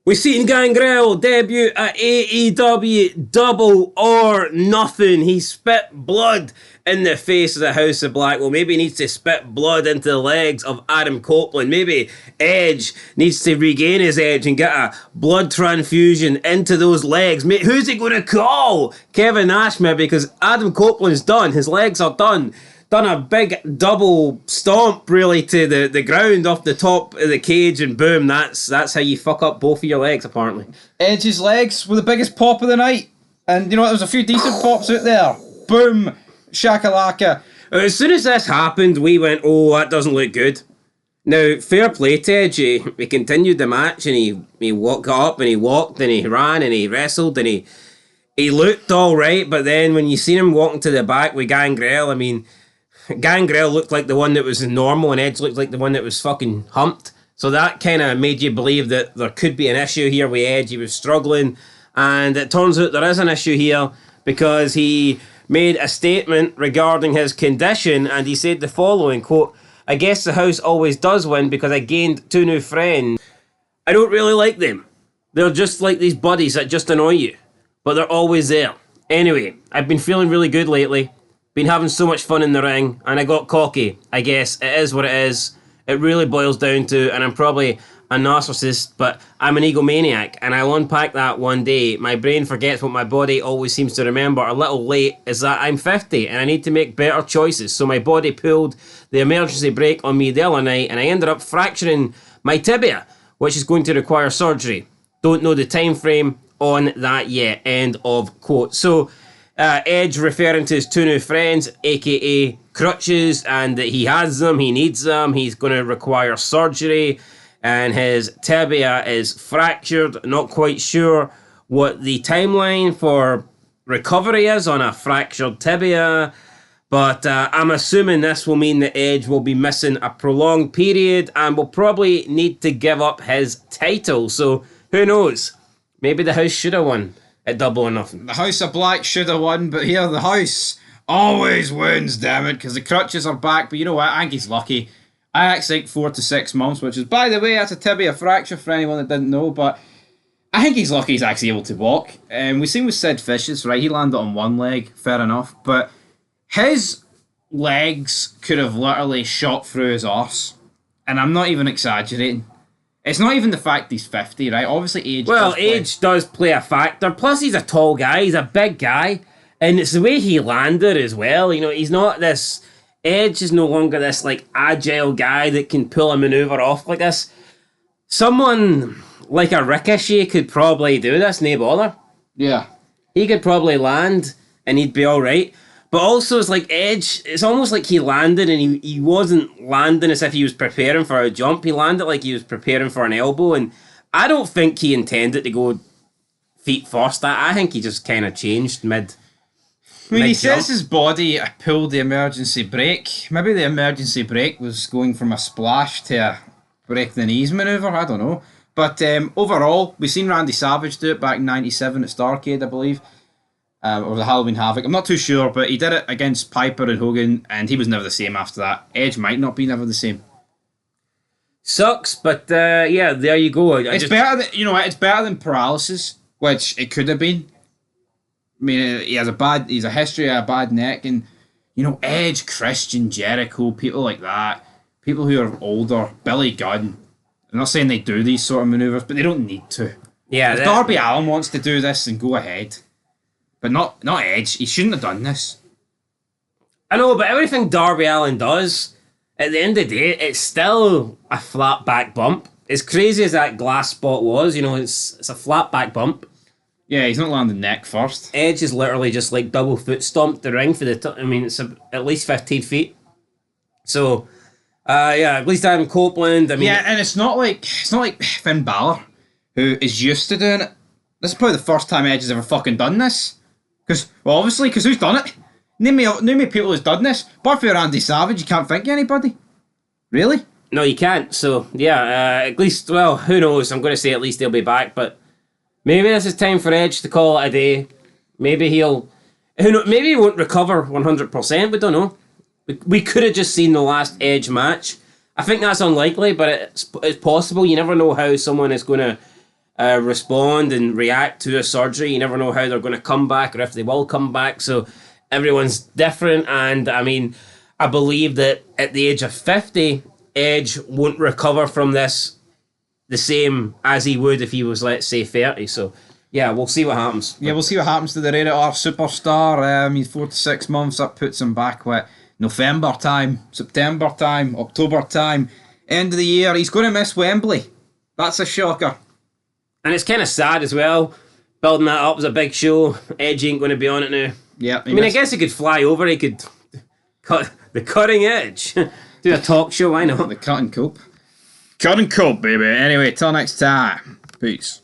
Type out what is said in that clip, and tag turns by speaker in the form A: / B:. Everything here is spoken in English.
A: We've seen Gangrel debut at AEW Double or Nothing. He spit blood in the face of the House of Black. Well, maybe he needs to spit blood into the legs of Adam Copeland. Maybe Edge needs to regain his edge and get a blood transfusion into those legs. Who's he going to call? Kevin Nash, maybe, because Adam Copeland's done. His legs are done. Done a big double stomp, really, to the ground off the top of the cage, and boom, that's how you fuck up both of your legs, apparently.
B: Edge's legs were the biggest pop of the night. And you know what, there was a few decent pops out there. Boom, shakalaka.
A: As soon as this happened, we went, oh, that doesn't look good. Now, fair play to Edge. He continued the match, and he got up, and he walked, and he ran, and he wrestled, and he looked all right, but then when you seen him walking to the back with Gangrel, I mean, Gangrel looked like the one that was normal and Edge looked like the one that was fucking humped. So that kind of made you believe that there could be an issue here with Edge. He was struggling. And it turns out there is an issue here because he made a statement regarding his condition and he said the following, quote, "I guess the house always does win because I gained 2 new friends. I don't really like them. They're just like these buddies that just annoy you. But they're always there. Anyway, I've been feeling really good lately. Been having so much fun in the ring, and I got cocky. I guess it is what it is. It really boils down to, and I'm probably a narcissist, but I'm an egomaniac, and I'll unpack that one day. My brain forgets what my body always seems to remember a little late, is that I'm 50, and I need to make better choices. So my body pulled the emergency brake on me the other night, and I ended up fracturing my tibia, which is going to require surgery. Don't know the time frame on that yet." End of quote. So, Edge referring to his 2 new friends, aka crutches, and that he has them, he needs them, he's going to require surgery, and his tibia is fractured. Not quite sure what the timeline for recovery is on a fractured tibia, but I'm assuming this will mean that Edge will be missing a prolonged period and will probably need to give up his title. So, who knows? Maybe the house should have won at Double or Nothing.
B: The House of Black should have won, but here the house always wins, damn it, because the crutches are back. But you know what? I think he's lucky. I actually think 4 to 6 months, which is, by the way, that's a tibia fracture for anyone that didn't know. But I think he's lucky he's actually able to walk. We've seen with Sid Vicious, right? He landed on one leg, fair enough. But his legs could have literally shot through his arse. And I'm not even exaggerating. It's not even the fact he's 50, right? Obviously, age
A: does play a factor. Plus, he's a tall guy. He's a big guy. And it's the way he landed as well. You know, he's not this... Edge is no longer this, like, agile guy that can pull a maneuver off like this. Someone like a Ricochet could probably do this, no bother.
B: Yeah.
A: He could probably land and he'd be all right. But also, it's like Edge, it's almost like he landed and he wasn't landing as if he was preparing for a jump. He landed like he was preparing for an elbow. And I don't think he intended to go feet first. I think he just kind of changed mid.
B: I mean, he says his body pulled the emergency brake. Maybe the emergency brake was going from a splash to a break the knees maneuver. I don't know. But overall, we've seen Randy Savage do it back in '97 at Starrcade, I believe. Or the Halloween Havoc. I'm not too sure, but he did it against Piper and Hogan, and he was never the same after that. Edge might not be never the same.
A: Sucks, but yeah, there you go.
B: It's better than, you know, it's better than paralysis, which it could have been. I mean, he's a history of a bad neck, and you know, Edge, Christian, Jericho, people like that, people who are older, Billy Gunn. I'm not saying they do these sort of maneuvers, but they don't need to.
A: Yeah,
B: if Darby Allin wants to do this, then go ahead. But not Edge. He shouldn't have done this.
A: I know, but everything Darby Allin does, at the end of the day, it's still a flat back bump. As crazy as that glass spot was, you know, it's a flat back bump.
B: Yeah, he's not landing neck first.
A: Edge is literally just like double foot stomped the ring for the... I mean, it's at least 15 feet. So, yeah, at least Adam Copeland, I mean...
B: Yeah, and it's not like Finn Balor, who is used to doing it. This is probably the first time Edge has ever fucking done this. Obviously, because who's done it? Name me people who's done this. Apart from Randy Savage, you can't think of anybody. Really?
A: No, you can't. So, yeah, at least, well, who knows? I'm going to say at least he'll be back, but maybe this is time for Edge to call it a day. Maybe maybe he won't recover 100%, we don't know. We could have just seen the last Edge match. I think that's unlikely, but it's possible. You never know how someone is going to respond and react to a surgery. You never know how they're going to come back or if they will come back. So everyone's different. And I mean, I believe that at the age of 50, Edge won't recover from this the same as he would if he was, let's say, 30. So yeah, we'll see what happens.
B: Yeah, we'll see what happens to the Rated R superstar. He's 4 to 6 months. That puts him back with November time, September time, October time, end of the year. He's going to miss Wembley. That's a shocker.
A: And it's kind of sad as well. Building that up was a big show. Edge ain't going to be on it now.
B: Yeah,
A: I mean, I guess he could fly over. He could cut the cutting edge. Do a talk show. Why not?
B: The cut and cope. Cut and cope, baby. Anyway, till next time. Peace.